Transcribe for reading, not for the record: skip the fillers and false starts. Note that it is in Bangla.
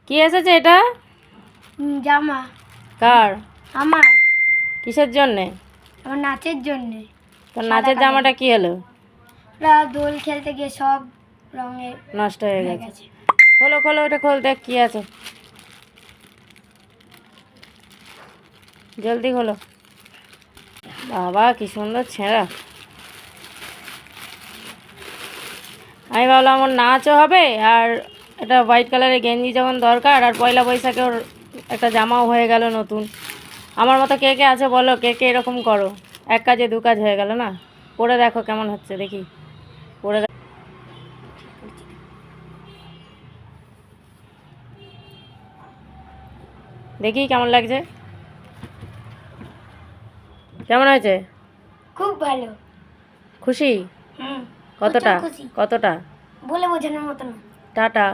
কি এসেছে এটা? জামা। কার? আমার। কিসের জন্যে? আমার নাচের জন্যে। তোর নাচের জামাটা কি হলো? ওরা দোল খেলতে গিয়ে সব রঙে নষ্ট হয়ে হয়ে গেছে। গেছে। খোলো খোলো, ওটা খোল, দেখ কি আছে। জলদি খোলো। বাবা কি সুন্দর ছেঁড়া। আমি ভাবলাম আমার নাচও হবে, আর এটা হোয়াইট কালারের গেঞ্জি যেমন দরকার, আর পয়লা বৈশাখে ওর একটা জামাও হয়ে গেল নতুন। আমার মতো কে কে আছে বলো, কে কে এরকম করো? এক কাজে দু কাজ হয়ে গেল না? পরে দেখো কেমন হচ্ছে, দেখি পরে দেখি কেমন লাগছে। কেমন হয়েছে? খুব ভালো। খুশি? হুম। কতটা? খুশি। কতটা? বলে বোঝানোর মতো না। টাটা।